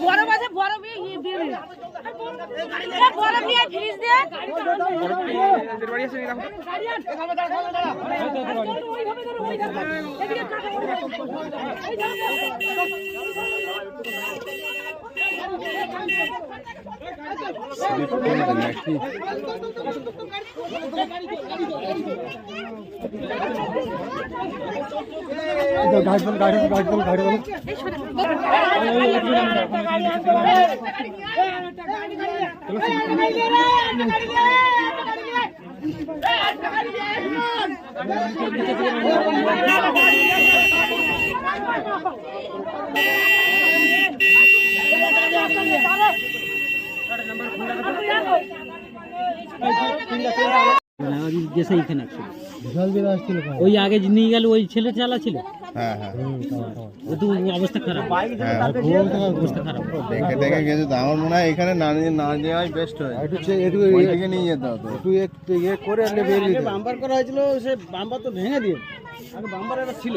বড় বাজে বড় বড় নিয়ে ফ্রিজ দিয়ে जैसे ही खाना ওই আগে নিয়ে গেল ওই ছেলে চালা ছিল। হ্যাঁ হ্যাঁ ও তো অবস্থা খারাপ, অবস্থা খারাপ দেখে দেখে গেছে তো। আমার মনে হয় এখানে না নেওয়াই বেস্ট হয়, ওইদিকে নিয়ে যেতে হতো। একটু ইয়ে করে বাম্পার করা হয়েছিল, সে বাম্পার তো ভেঙে দিয়ে, আগে বাম্পার একটা ছিল।